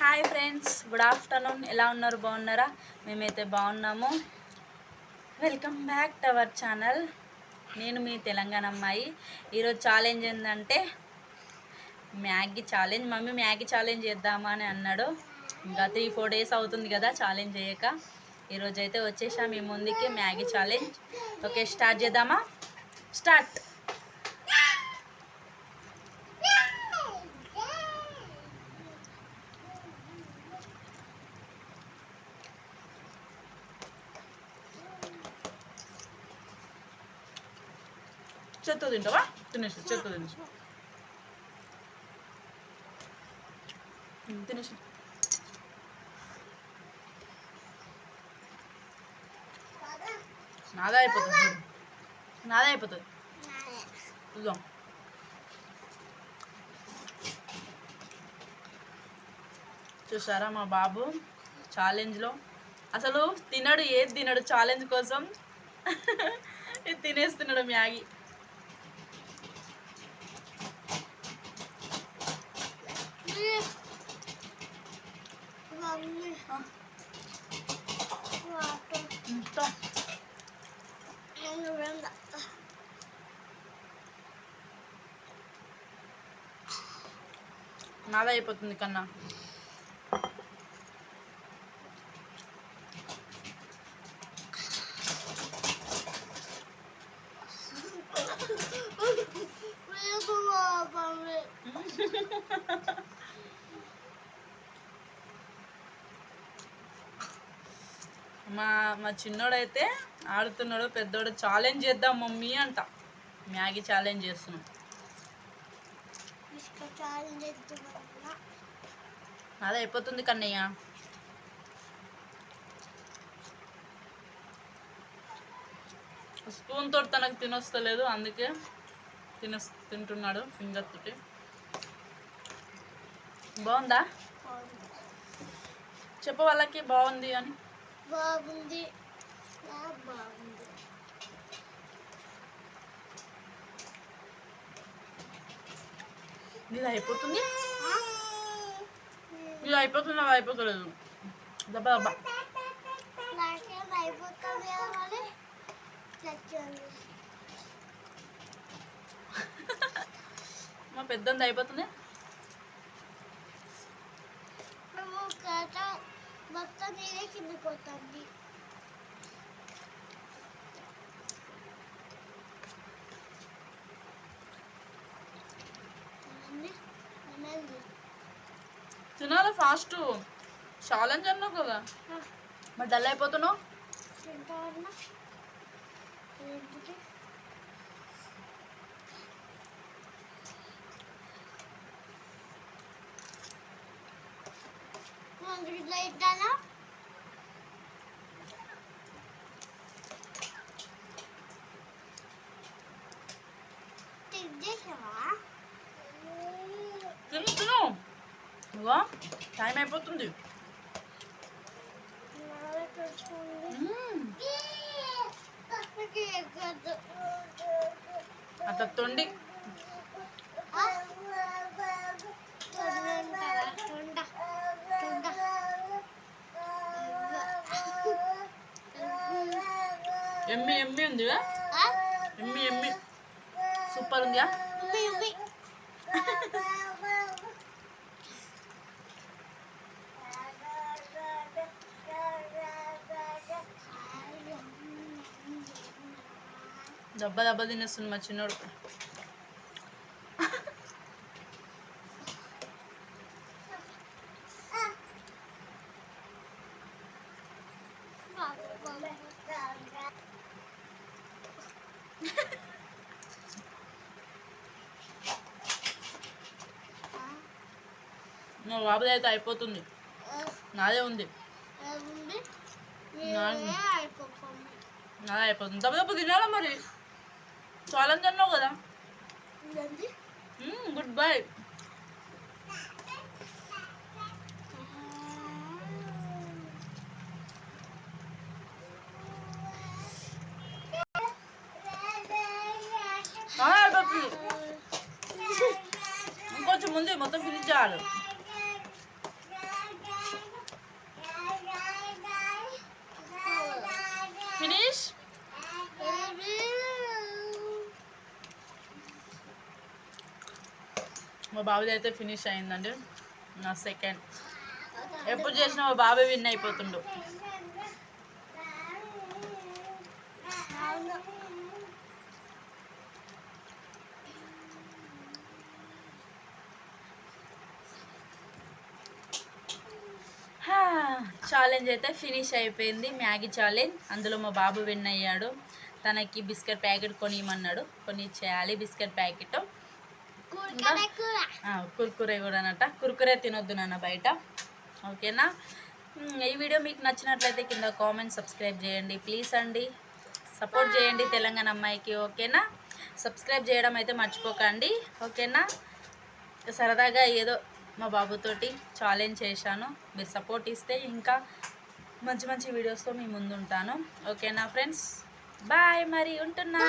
Hi friends, good afternoon. ఎలా ఉన్నారు? బాగున్నారా? మేమైతే బాగున్నాము. Welcome back to our channel. నేను మీ తెలంగాణ అమ్మాయి. ఈరోజు ఛాలెంజ్ ఏంటంటే Maggi challenge. Mummy Maggi challenge చేద్దామా అని అన్నాడు. ఇంకా 3-4 డేస్ అవుతుంది కదా ఛాలెంజ్ చేయక. ఈరోజు అయితే వచ్చేసా మీ ముందుకి మ్యాగీ ఛాలెంజ్. ఓకే, స్టార్ట్ చేద్దామా? స్టార్ట్. చెత్త తింటావా? తినేసి చెత్త తినేసి తినేసి నాదా అయిపోతుంది, నాదా అయిపోతుంది. చూద్దాం. చూసారా మా బాబు ఛాలెంజ్లో అసలు తినడు, ఏది తినడు. ఛాలెంజ్ కోసం ఇది తినేస్తున్నాడు మ్యాగీ. నాదా అయిపోతుంది కన్నా. మా చిన్నోడైతే ఆడుతున్నాడు, పెద్దోడు ఛాలెంజ్ చేద్దాం మమ్మీ అంట. మ్యాగీ ఛాలెంజ్ చేస్తున్నాం. అదే అయిపోతుంది కన్నయ్య. స్పూన్ తోటి తనకు తినొస్తలేదు, అందుకే తింటున్నాడు ఫింగర్ తోటి. బాగుందా? చెప్ప వాళ్ళకి బాగుంది అని. బాగుంది. ఇది అయిపోతుంది, ఇది అయిపోతుంది, అది అయిపోతలేదు. దెబ్బ దెబ్బ మా పెద్దంది అయిపోతుంది. మొత్తం నీరే కిందిపోతుంది. తినాలి ఫాస్ట్. ఛాలెంజ్ అన్నావు కదా, మరి డల్ అయిపోతున్నావు. తిను తిను, ఇగో టైం అయిపోతుంది. అట్లా తొండి ఎమ్మి ఎమ్మి ఉంది, ఎమ్మి ఎమ్మి సూపర్ ఉందా. దెబ్బ దెబ్బ తినేస్తుంది మా చిన్నోడు. మా బాబుది అయితే అయిపోతుంది, నాదే ఉంది. నాదే అయిపోతుంది. దెబ్బ దెబ్బ తినాలా మరి. ఛాలెంజ్ అన్నావు కదా. Good bye. అయిపోతుంది, ఇంకొంచెం ముందు మొత్తం ఫినిష్ చేయాలి. మా బాబుది అయితే ఫినిష్ అయిందండి. నా సెకండ్. ఎప్పుడు చేసినా మా బాబు విన్ అయిపోతుండు. అవును. ఛాలెంజ్ అయితే ఫినిష్ అయిపోయింది. Maggi challenge. అందులో మా బాబు విన్ అయ్యాడు. తనకి బిస్కెట్ ప్యాకెట్ కొనియమన్నాడు. కొని ఇచ్చేయాలి బిస్కెట్ ప్యాకెట్. కురకురే కూర. కుర్కురే కూడా అనట. కుర్కురే తినొద్దు నాన్న బయట. ఓకేనా? ఈ వీడియో మీకు నచ్చినట్లయితే కింద కామెంట్, సబ్స్క్రైబ్ చేయండి ప్లీజ్ అండి. సపోర్ట్ చేయండి తెలంగాణ అమ్మాయికి. ఓకేనా? సబ్స్క్రైబ్ చేయడం అయితే మర్చిపోకండి. ఓకేనా? సరదాగా ఏదో మా బాబుతోటి ఛాలెంజ్ చేశాను. మీరు సపోర్ట్ ఇస్తే ఇంకా మంచి మంచి వీడియోస్తో మీ ముందు ఉంటాను. ఓకేనా ఫ్రెండ్స్? బాయ్, మరి ఉంటున్నా.